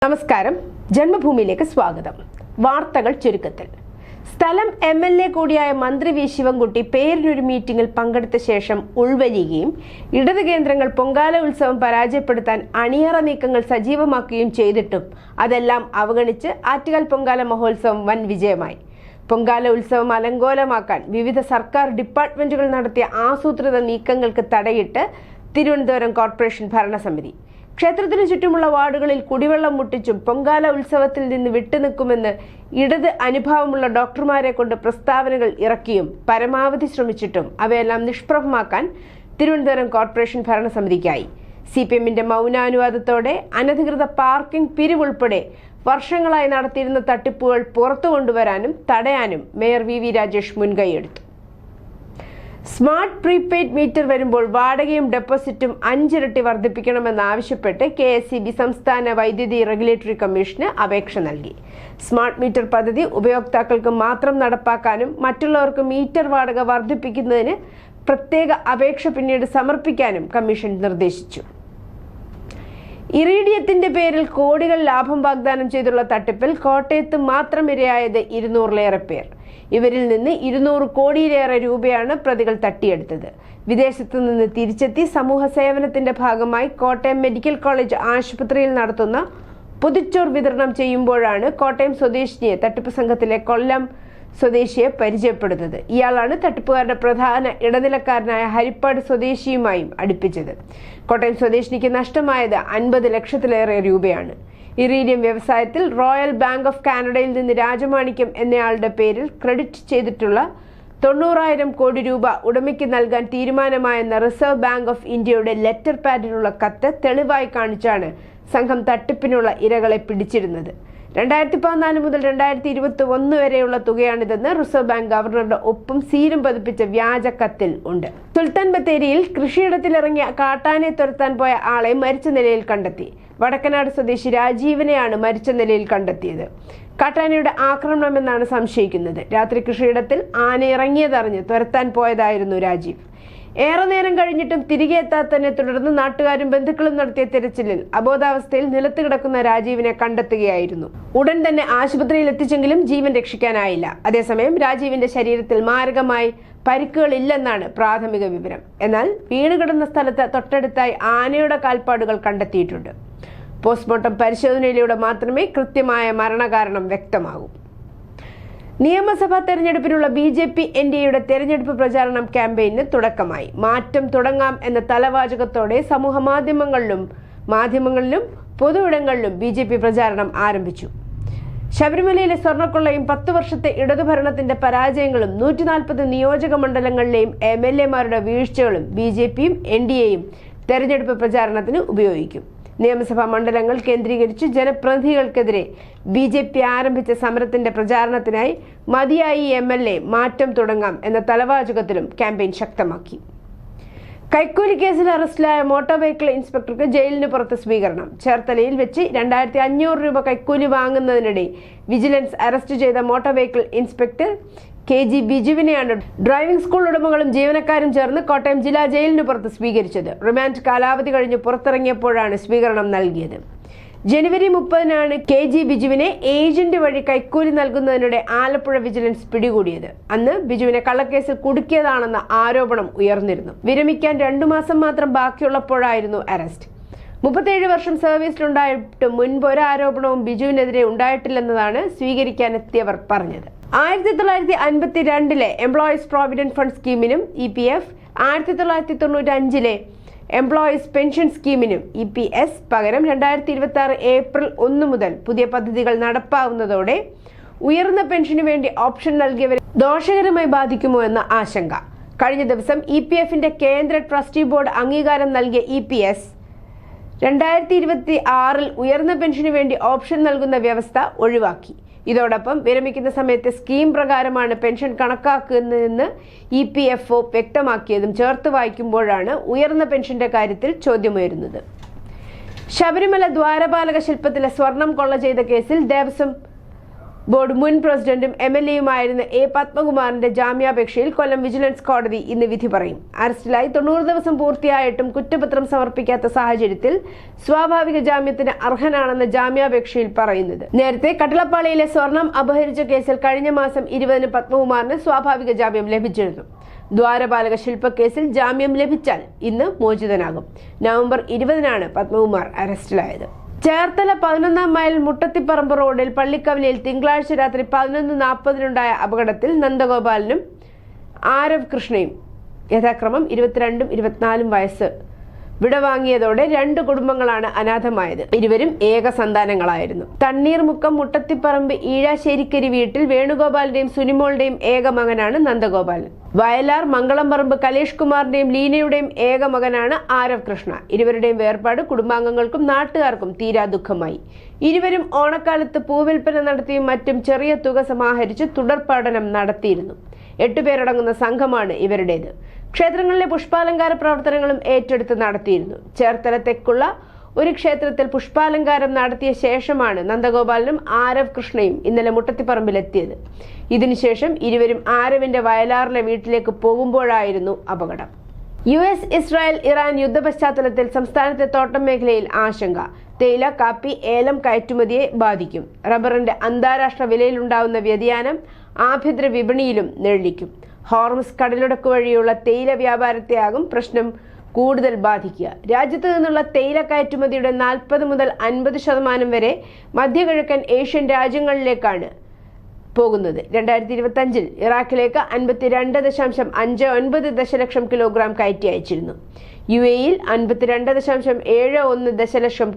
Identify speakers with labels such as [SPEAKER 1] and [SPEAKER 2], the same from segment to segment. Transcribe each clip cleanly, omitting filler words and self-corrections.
[SPEAKER 1] നമസ്കാരം, ജന്മഭൂമിയിലേക്ക് സ്വാഗതം. വാർത്തകൾ ചുരുക്കത്തിൽ. സ്ഥലം MLA കൂടിയായ മന്ത്രി വി ശിവൻകുട്ടി പേരിനൊരു മീറ്റിംഗിൽ പങ്കെടുത്ത ശേഷം ഉൾവലിയുകയും ഇടത് കേന്ദ്രങ്ങൾ പൊങ്കാല ഉത്സവം പരാജയപ്പെടുത്താൻ അണിയറ നീക്കങ്ങൾ സജീവമാക്കുകയും ചെയ്തിട്ടും അതെല്ലാം അവഗണിച്ച് ആറ്റുകാൽ പൊങ്കാല മഹോത്സവം വൻ വിജയമായി. പൊങ്കാല ഉത്സവം അലങ്കോലമാക്കാൻ വിവിധ സർക്കാർ ഡിപ്പാർട്ട്മെന്റുകൾ നടത്തിയ ആസൂത്രിത നീക്കങ്ങൾക്ക് തടയിട്ട് തിരുവനന്തപുരം കോർപ്പറേഷൻ ഭരണസമിതി. ക്ഷേത്രത്തിനു ചുറ്റുമുള്ള വാർഡുകളിൽ കുടിവെള്ളം മുട്ടിച്ചും പൊങ്കാല ഉത്സവത്തിൽ നിന്ന് വിട്ടുനിൽക്കുമെന്ന് ഇടത് അനുഭാവമുള്ള ഡോക്ടർമാരെ കൊണ്ട് പ്രസ്താവനകൾ ഇറക്കിയും പരമാവധി ശ്രമിച്ചിട്ടും അവയെല്ലാം നിഷ്പ്രഭമാക്കാൻ തിരുവനന്തപുരം കോർപ്പറേഷൻ ഭരണസമിതിക്കായി. CPM-ന്റെ മൗനാനുവാദത്തോടെ അനധികൃത പാർക്കിംഗ് പിരിവുൾപ്പെടെ വർഷങ്ങളായി നടത്തിയിരുന്ന തട്ടിപ്പുകൾ പുറത്തു കൊണ്ടുവരാനും തടയാനും മേയർ VV രാജേഷ് മുൻകൈയെടുത്തു. സ്മാർട്ട് പ്രീപെയ്ഡ് മീറ്റർ വരുമ്പോൾ വാടകയും ഡെപ്പോസിറ്റും 5 ഇരട്ടി വർദ്ധിപ്പിക്കണമെന്നാവശ്യപ്പെട്ട് KSEB സംസ്ഥാന വൈദ്യുതി റെഗുലേറ്ററി കമ്മീഷന് അപേക്ഷ നൽകി. സ്മാർട്ട് മീറ്റർ പദ്ധതി ഉപയോക്താക്കൾക്ക് മാത്രം നടപ്പാക്കാനും മറ്റുള്ളവർക്ക് മീറ്റർ വാടക വർദ്ധിപ്പിക്കുന്നതിന് പ്രത്യേക അപേക്ഷ പിന്നീട് സമർപ്പിക്കാനും കമ്മീഷൻ നിർദ്ദേശിച്ചു. ഇറീഡിയത്തിന്റെ പേരിൽ കോടികൾ ലാഭം വാഗ്ദാനം ചെയ്തുള്ള തട്ടിപ്പിൽ കോട്ടയത്ത് മാത്രം ഇരയായത് 200-ലേറെ പേർ. ഇവരിൽ നിന്ന് 200 കോടിയിലേറെ രൂപയാണ് പ്രതികൾ തട്ടിയെടുത്തത്. വിദേശത്തു നിന്ന് തിരിച്ചെത്തി സമൂഹ സേവനത്തിന്റെ ഭാഗമായി കോട്ടയം മെഡിക്കൽ കോളേജ് ആശുപത്രിയിൽ നടത്തുന്ന പൊതിച്ചോർ വിതരണം ചെയ്യുമ്പോഴാണ് കോട്ടയം സ്വദേശിനിയെ തട്ടിപ്പ് സംഘത്തിലെ കൊല്ലം സ്വദേശിയെ പരിചയപ്പെടുന്നത്. ഇയാളാണ് തട്ടിപ്പുകാരുടെ പ്രധാന ഇടനിലക്കാരനായ ഹരിപ്പാട് സ്വദേശിയുമായും അടുപ്പിച്ചത്. കോട്ടയം സ്വദേശിനിക്ക് നഷ്ടമായത് 50 ലക്ഷത്തിലേറെ രൂപയാണ്. ഇറീഡിയം വ്യവസായത്തിൽ റോയൽ ബാങ്ക് ഓഫ് കാനഡയിൽ നിന്ന് രാജമാണിക്യം എന്നയാളുടെ പേരിൽ ക്രെഡിറ്റ് ചെയ്തിട്ടുള്ള 90,000 കോടി രൂപ ഉടമയ്ക്ക് നൽകാൻ തീരുമാനമായെന്ന റിസർവ് ബാങ്ക് ഓഫ് ഇന്ത്യയുടെ ലെറ്റർ പാഡിലുള്ള കത്ത് തെളിവായി കാണിച്ചാണ് സംഘം തട്ടിപ്പിനുള്ള ഇരകളെ പിടിച്ചിരുന്നത്. 2014 മുതൽ 2021 വരെയുള്ള തുകയാണിതെന്ന് റിസർവ് ബാങ്ക് ഗവർണറുടെ ഒപ്പും സീലും പതിപ്പിച്ച വ്യാജ കത്തിൽ ഉണ്ട്. സുൽത്താൻ ബത്തേരിയിൽ കൃഷിയിടത്തിലിറങ്ങിയ കാട്ടാനെ തുരത്താൻ പോയ ആളെ മരിച്ച നിലയിൽ കണ്ടെത്തി. വടക്കനാട് സ്വദേശി രാജീവിനെയാണ് മരിച്ച നിലയിൽ കണ്ടെത്തിയത്. കാട്ടാനയുടെ ആക്രമണമെന്നാണ് സംശയിക്കുന്നത്. രാത്രി കൃഷിയിടത്തിൽ ആന ഇറങ്ങിയതറിഞ്ഞ് തുരത്താൻ പോയതായിരുന്നു രാജീവ്. ഏറെ നേരം കഴിഞ്ഞിട്ടും തിരികെ എത്താത്തതിനെ തുടർന്ന് നാട്ടുകാരും ബന്ധുക്കളും നടത്തിയ തിരച്ചിലിൽ അബോധാവസ്ഥയിൽ നിലത്ത് കിടക്കുന്ന രാജീവിനെ കണ്ടെത്തുകയായിരുന്നു. ഉടൻ തന്നെ ആശുപത്രിയിൽ എത്തിച്ചെങ്കിലും ജീവൻ രക്ഷിക്കാനായില്ല. അതേസമയം രാജീവിന്റെ ശരീരത്തിൽ മാരകമായി പരിക്കുകളില്ലെന്നാണ് പ്രാഥമിക വിവരം. എന്നാൽ വീണുകിടന്ന സ്ഥലത്ത് തൊട്ടടുത്തായി ആനയുടെ കാൽപ്പാടുകൾ കണ്ടെത്തിയിട്ടുണ്ട്. പോസ്റ്റ്മോർട്ടം പരിശോധനയിലൂടെ മാത്രമേ കൃത്യമായ മരണകാരണം വ്യക്തമാകൂ. നിയമസഭാ തെരഞ്ഞെടുപ്പിനുള്ള BJP-NDAയുടെ തെരഞ്ഞെടുപ്പ് പ്രചാരണം ക്യാമ്പയിന് തുടക്കമായി. മാറ്റം തുടങ്ങാം എന്ന തലവാചകത്തോടെ സമൂഹ മാധ്യമങ്ങളിലും പൊതുയിടങ്ങളിലും BJP പ്രചാരണം ആരംഭിച്ചു. ശബരിമലയിലെ സ്വർണ്ണക്കൊള്ളയും 10 വർഷത്തെ ഇടതുഭരണത്തിന്റെ പരാജയങ്ങളും 140 നിയോജക മണ്ഡലങ്ങളിലെയും MLA-മാരുടെ വീഴ്ചകളും BJP-യും NDA-യും തെരഞ്ഞെടുപ്പ് പ്രചാരണത്തിന് ഉപയോഗിക്കും. നിയമസഭാ മണ്ഡലങ്ങൾ കേന്ദ്രീകരിച്ച് ജനപ്രതിനിധികൾക്കെതിരെ BJP ആരംഭിച്ച സമരത്തിന്റെ പ്രചാരണത്തിനായി മതിയായി MLA മാറ്റം തുടങ്ങാം എന്ന തലവാചകത്തിലും ക്യാമ്പയിൻ ശക്തമാക്കി. കൈക്കൂലി കേസിൽ അറസ്റ്റിലായ മോട്ടോർ വെഹിക്കിൾ ഇൻസ്പെക്ടർക്ക് ജയിലിന് പുറത്ത് സ്വീകരണം. ചേർത്തലയിൽ വെച്ച് 2500 രൂപ കൈക്കൂലി വാങ്ങുന്നതിനിടെ വിജിലൻസ് അറസ്റ്റ് ചെയ്ത മോട്ടോർ വെഹിക്കിൾ ഇൻസ്പെക്ടർ KG ബിജുവിനെയാണ് ഡ്രൈവിംഗ് സ്കൂൾ ഉടമകളും ജീവനക്കാരും ചേർന്ന് കോട്ടയം ജില്ലാ ജയിലിന് പുറത്ത് സ്വീകരിച്ചത്. റിമാൻഡ് കാലാവധി കഴിഞ്ഞ് പുറത്തിറങ്ങിയപ്പോഴാണ് സ്വീകരണം നൽകിയത്. ജനുവരി 30-നാണ് KG ബിജുവിനെ ഏജന്റ് വഴി കൈക്കൂലി നൽകുന്നതിനിടെ ആലപ്പുഴ വിജിലൻസ് പിടികൂടിയത്. അന്ന് ബിജുവിനെ കള്ളക്കേസിൽ കുടുക്കിയതാണെന്ന ആരോപണം ഉയർന്നിരുന്നു. വിരമിക്കാൻ 2 മാസം മാത്രം ബാക്കിയുള്ളപ്പോഴായിരുന്നു അറസ്റ്റ്. 37 വർഷം സർവീസിലുണ്ടായിട്ട് മുൻപ് ഒരു ആരോപണവും ബിജുവിനെതിരെ ഉണ്ടായിട്ടില്ലെന്നതാണ് സ്വീകരിക്കാനെത്തിയവർ പറഞ്ഞത്. 1952-ലെ എംപ്ലോയീസ് പ്രോവിഡന്റ് ഫണ്ട് സ്കീമിനും EPF, 1995-ലെ എംപ്ലോയീസ് പെൻഷൻ സ്കീമിനും EPS പകരം 2026 ഏപ്രിൽ 1 മുതൽ പുതിയ പദ്ധതികൾ നടപ്പാവുന്നതോടെ ഉയർന്ന പെൻഷനു വേണ്ടി ഓപ്ഷൻ നൽകിയവരെ ദോഷകരമായി ബാധിക്കുമോ എന്ന ആശങ്ക. കഴിഞ്ഞ ദിവസം EPF-ന്റെ കേന്ദ്ര ട്രസ്റ്റി ബോർഡ് അംഗീകാരം നൽകിയ EPS 2026-ൽ ഉയർന്ന പെൻഷനു വേണ്ടി ഓപ്ഷൻ നൽകുന്ന വ്യവസ്ഥ ഒഴിവാക്കി. ഇതോടൊപ്പം വിരമിക്കുന്ന സമയത്തെ സ്കീം പ്രകാരമാണ് പെൻഷൻ കണക്കാക്കുന്നതെന്ന് EPFO വ്യക്തമാക്കിയതും ചേർത്ത് വായിക്കുമ്പോഴാണ് ഉയർന്ന പെൻഷന്റെ കാര്യത്തിൽ ചോദ്യമുയരുന്നത്. ശബരിമല ദ്വാരപാലക ശില്പത്തിലെ സ്വർണം കൊള്ള ചെയ്ത കേസിൽ ദേവസ്വം ബോർഡ് മുൻ പ്രസിഡന്റും MLA-യുമായിരുന്ന A. പത്മകുമാറിന്റെ ജാമ്യാപേക്ഷയിൽ കൊല്ലം വിജിലൻസ് കോടതി ഇന്ന് വിധി പറയും. അറസ്റ്റിലായി 90 ദിവസം പൂർത്തിയായിട്ടും കുറ്റപത്രം സമർപ്പിക്കാത്ത സാഹചര്യത്തിൽ സ്വാഭാവിക ജാമ്യത്തിന് അർഹനാണെന്ന് ജാമ്യാപേക്ഷയിൽ പറയുന്നത്. നേരത്തെ കട്ടളപ്പാളിയിലെ സ്വർണം അപഹരിച്ച കേസിൽ കഴിഞ്ഞ മാസം 20-ന് പത്മകുമാറിന് സ്വാഭാവിക ജാമ്യം ലഭിച്ചിരുന്നു. ദ്വാരപാലക ശില്പക്കേസിൽ ജാമ്യം ലഭിച്ചാൽ ഇന്ന് മോചിതനാകും. നവംബർ 20-നാണ് പത്മകുമാർ അറസ്റ്റിലായത്. ചേർത്തല 11-ാം മൈൽ മുട്ടത്തിപ്പറമ്പ് റോഡിൽ പള്ളിക്കവലയിൽ തിങ്കളാഴ്ച രാത്രി 11:40-നുണ്ടായ അപകടത്തിൽ നന്ദഗോപാലനും ആരവ് കൃഷ്ണയും യഥാക്രമം 22-ഉം 24-ഉം വയസ്സ് വിടവാങ്ങിയതോടെ 2 കുടുംബങ്ങളാണ് അനാഥമായത്. ഇരുവരും ഏക സന്താനങ്ങളായിരുന്നു. തണ്ണീർമുക്കം മുട്ടത്തിപ്പറമ്പ് ഈഴാശ്ശേരിക്കരി വീട്ടിൽ വേണുഗോപാലിന്റെയും സുനിമോളുടെയും ഏക മകനാണ് നന്ദഗോപാലൻ. വയലാർ മംഗളംപറമ്പ് കലേഷ് കുമാറിന്റെയും ലീനയുടെയും ഏക മകനാണ് ആരവ് കൃഷ്ണ. ഇരുവരുടെയും വേർപാട് കുടുംബാംഗങ്ങൾക്കും നാട്ടുകാർക്കും തീരാ ദുഃഖമായി. ഇരുവരും ഓണക്കാലത്ത് പൂവിൽപ്പന നടത്തിയും മറ്റും ചെറിയ തുക സമാഹരിച്ച് തുടർ പഠനം നടത്തിയിരുന്നു. 8 പേരടങ്ങുന്ന സംഘമാണ് ഇവരുടേത്. ക്ഷേത്രങ്ങളിലെ പുഷ്പാലങ്കാര പ്രവർത്തനങ്ങളും ഏറ്റെടുത്ത് നടത്തിയിരുന്നു. ചേർത്തല തെക്കുള്ള ഒരു ക്ഷേത്രത്തിൽ പുഷ്പാലങ്കാരം നടത്തിയ ശേഷമാണ് നന്ദഗോപാലനും ആരവ് കൃഷ്ണയും ഇന്നലെ മുട്ടത്തിപ്പറമ്പിലെത്തിയത്. ഇതിനുശേഷം ഇരുവരും ആരവിന്റെ വയലാറിലെ വീട്ടിലേക്ക് പോകുമ്പോഴായിരുന്നു അപകടം. US, ഇസ്രായേൽ, ഇറാൻ യുദ്ധ പശ്ചാത്തലത്തിൽ സംസ്ഥാനത്തെ തോട്ടം മേഖലയിൽ ആശങ്ക. തേയില, കാപ്പി, ഏലം കയറ്റുമതിയെ ബാധിക്കും. റബ്ബറിന്റെ അന്താരാഷ്ട്ര വിലയിലുണ്ടാവുന്ന വ്യതിയാനം ആഭ്യന്തര വിപണിയിലും നിഴലിക്കും. ഹോർമുസ് കടലിടുക്ക് വഴിയുള്ള തേയില വ്യാപാരത്തെയാകും പ്രശ്നം കൂടുതൽ ബാധിക്കുക. രാജ്യത്ത് നിന്നുള്ള തേയില കയറ്റുമതിയുടെ 40 മുതൽ 50% വരെ മധ്യകിഴക്കൻ ഏഷ്യൻ രാജ്യങ്ങളിലേക്കാണ് പോകുന്നത്. 2025-ൽ ഇറാഖിലേക്ക് 52.59 ദശലക്ഷം കിലോഗ്രാം കയറ്റി അയച്ചിരുന്നു. UAE-ൽ 52.71 ദശലക്ഷം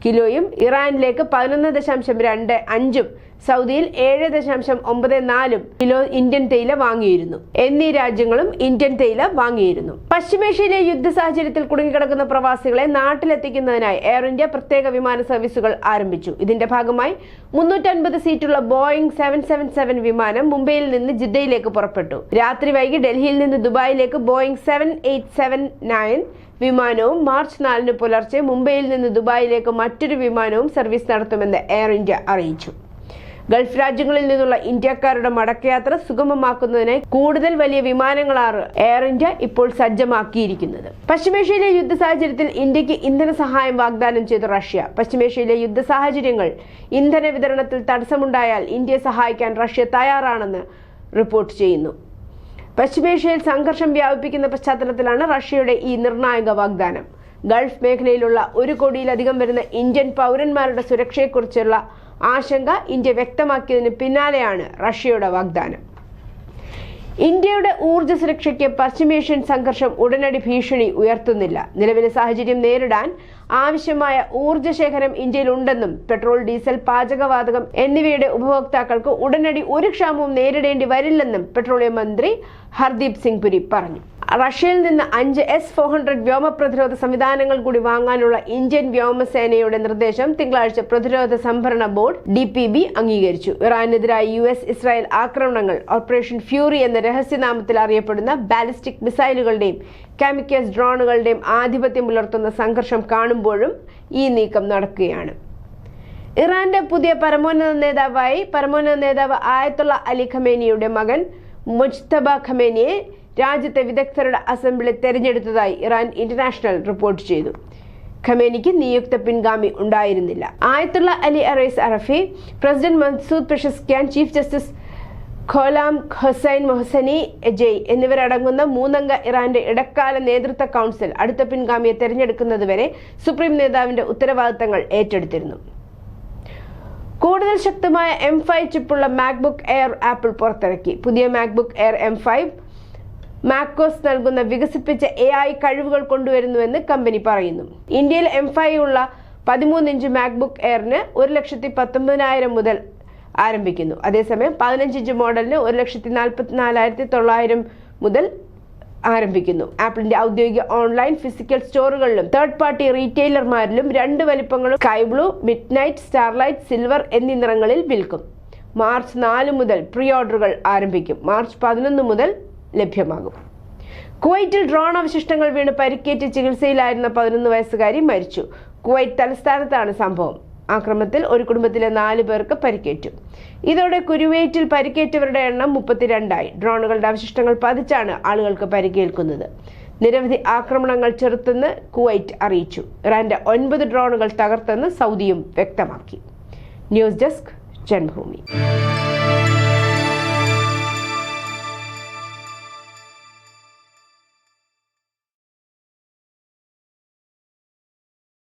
[SPEAKER 1] കിലോയും ഇറാനിലേക്ക് 11.25-ഉം സൗദിയിൽ 7.94 കിലോ ഇന്ത്യൻ തേയില വാങ്ങിയിരുന്നു. എന്നീ രാജ്യങ്ങളും ഇന്ത്യൻ തേയില വാങ്ങിയിരുന്നു. പശ്ചിമേഷ്യയിലെ യുദ്ധ സാഹചര്യത്തിൽ കുടുങ്ങിക്കിടക്കുന്ന പ്രവാസികളെ നാട്ടിലെത്തിക്കുന്നതിനായി എയർ ഇന്ത്യ പ്രത്യേക വിമാന സർവീസുകൾ ആരംഭിച്ചു. ഇതിന്റെ ഭാഗമായി 350 സീറ്റുള്ള ബോയിംഗ് 777 വിമാനം മുംബൈയിൽ നിന്ന് ജിദ്ദയിലേക്ക് പുറപ്പെട്ടു. രാത്രി വൈകി ഡൽഹിയിൽ നിന്ന് ദുബായിലേക്ക് ബോയിംഗ് 7879 വിമാനവും മാർച്ച് 4-ന് പുലർച്ചെ മുംബൈയിൽ നിന്ന് ദുബായിലേക്ക് മറ്റൊരു വിമാനവും സർവീസ് നടത്തുമെന്ന് എയർ ഇന്ത്യ അറിയിച്ചു. ഗൾഫ് രാജ്യങ്ങളിൽ നിന്നുള്ള ഇന്ത്യക്കാരുടെ മടക്കയാത്ര സുഗമമാക്കുന്നതിനായി കൂടുതൽ വലിയ വിമാനങ്ങളാണ് എയർ ഇന്ത്യ ഇപ്പോൾ സജ്ജമാക്കിയിരിക്കുന്നത്. പശ്ചിമേഷ്യയിലെ യുദ്ധ സാഹചര്യത്തിൽ ഇന്ത്യക്ക് ഇന്ധന സഹായം വാഗ്ദാനം ചെയ്ത റഷ്യ. പശ്ചിമേഷ്യയിലെ യുദ്ധ സാഹചര്യങ്ങൾ ഇന്ധന വിതരണത്തിൽ തടസ്സമുണ്ടായാൽ ഇന്ത്യയെ സഹായിക്കാൻ റഷ്യ തയ്യാറാണെന്ന് റിപ്പോർട്ട് ചെയ്യുന്നു. പശ്ചിമേഷ്യയിൽ സംഘർഷം വ്യാപിപ്പിക്കുന്ന പശ്ചാത്തലത്തിലാണ് റഷ്യയുടെ ഈ നിർണായക വാഗ്ദാനം. ഗൾഫ് മേഖലയിലുള്ള 1 കോടിയിലധികം വരുന്ന ഇന്ത്യൻ പൗരന്മാരുടെ സുരക്ഷയെക്കുറിച്ചുള്ള ആശങ്ക ഇന്ത്യ വ്യക്തമാക്കിയതിന് പിന്നാലെയാണ് റഷ്യയുടെ വാഗ്ദാനം. ഇന്ത്യയുടെ ഊർജ്ജ സുരക്ഷയ്ക്ക് പശ്ചിമേഷ്യൻ സംഘർഷം ഉടനടി ഭീഷണി ഉയർത്തുന്നില്ല. നിലവിലെ സാഹചര്യം നേരിടാൻ ആവശ്യമായ ഊർജ്ജ ശേഖരം ഇന്ത്യയിലുണ്ടെന്നും പെട്രോൾ, ഡീസൽ, പാചകവാതകം എന്നിവയുടെ ഉപഭോക്താക്കൾക്ക് ഉടനടി ഒരു ക്ഷാമവും നേരിടേണ്ടി വരില്ലെന്നും പെട്രോളിയം മന്ത്രി ഹർദീപ് സിംഗ് പുരി പറഞ്ഞു. റഷ്യയിൽ നിന്ന് 5 S-400 വ്യോമ പ്രതിരോധ സംവിധാനങ്ങൾ കൂടി വാങ്ങാനുള്ള ഇന്ത്യൻ വ്യോമസേനയുടെ നിർദ്ദേശം തിങ്കളാഴ്ച പ്രതിരോധ സംഭരണ ബോർഡ് DPB അംഗീകരിച്ചു. ഇറാനെതിരായ US, ഇസ്രായേൽ ആക്രമണങ്ങൾ ഓപ്പറേഷൻ ഫ്യൂറി എന്ന രഹസ്യനാമത്തിൽ അറിയപ്പെടുന്ന ബാലിസ്റ്റിക് മിസൈലുകളുടെയും കാമിക്കേസ് ഡ്രോണുകളുടെയും ആധിപത്യം പുലർത്തുന്ന സംഘർഷം കാണുമ്പോഴും ഈ നീക്കം നടക്കുകയാണ്. ഇറാന്റെ പുതിയ പരമോന്നത നേതാവ് ആയത്തുള്ള അലി ഖമേനിയുടെ മകൻ മുജ്തബ ഖമേനിയെ രാജ്യത്തെ വിദഗ്ധരുടെ അസംബ്ലി തെരഞ്ഞെടുത്തതായി ഇറാൻ ഇന്റർനാഷണൽ റിപ്പോർട്ട് ചെയ്തു. ഖമേനിക്ക് നിയുക്ത പിൻഗാമി ഉണ്ടായിരുന്നില്ല. Ayatollah Alireza Arafi, president Masoud Pezeshkian, chief justice Gholam Hossein Mohseni Ejei എന്നിവരടങ്ങുന്ന 3-അംഗ ഇറാന്റെ ഇടക്കാല നേതൃത്വ കൗൺസിൽ അടുത്ത പിൻഗാമിയെ തെരഞ്ഞെടുക്കുന്നതുവരെ സുപ്രീം നേതാവിന്റെ ഉത്തരവാദിത്തങ്ങൾ ഏറ്റെടുത്തിരുന്നു. കൂടുതൽ ശക്തമായ M5 ചിപ്പുള്ള മാക്ബുക്ക് എയർ ആപ്പിൾ പുറത്തിറക്കി. പുതിയ മാക്ബുക്ക് എയർ M5 മാക്കോസ് നൽകുന്ന വികസിപ്പിച്ച AI കഴിവുകൾ കൊണ്ടുവരുന്നുവെന്ന് കമ്പനി പറയുന്നു. ഇന്ത്യയിൽ M5 ഉള്ള 13-ഇഞ്ച് മാക്ബുക്ക് എയറിന് 1,19,000 മുതൽ ആരംഭിക്കുന്നു. അതേസമയം 15-ഇഞ്ച് മോഡലിന് 1,44,900 മുതൽ ആരംഭിക്കുന്നു. ആപ്പിളിന്റെ ഔദ്യോഗിക ഓൺലൈൻ ഫിസിക്കൽ സ്റ്റോറുകളിലും തേർഡ് പാർട്ടി റീറ്റെയിലർമാരിലും 2 വലിപ്പങ്ങളും sky blue, midnight, starlight, silver എന്നീ നിറങ്ങളിൽ വിൽക്കും. മാർച്ച് 4 മുതൽ പ്രീ ഓർഡറുകൾ ആരംഭിക്കും. മാർച്ച് 11 മുതൽ ലഭ്യമാകും. കുവൈറ്റിൽ ഡ്രോൺ അവശിഷ്ടങ്ങൾ വീണ് പരിക്കേറ്റ് ചികിത്സയിലായിരുന്ന 11 വയസ്സുകാരി മരിച്ചു. കുവൈറ്റ് തലസ്ഥാനത്താണ് സംഭവം. ആക്രമണത്തിൽ ഒരു കുടുംബത്തിലെ 4 പേർക്ക് പരിക്കേറ്റു. ഇതോടെ കുവൈറ്റിൽ പരിക്കേറ്റവരുടെ എണ്ണം 32ആയി. ഡ്രോണുകളുടെ അവശിഷ്ടങ്ങൾ പതിച്ചാണ് ആളുകൾക്ക് പരിക്കേൽക്കുന്നത്. നിരവധി ആക്രമണങ്ങൾ ചെറുത്തെന്ന് കുവൈറ്റ് അറിയിച്ചു. ഇറാന്റെ 9 ഡ്രോണുകൾ തകർത്തെന്ന് സൗദിയും വ്യക്തമാക്കി. News desk Janmabhumi.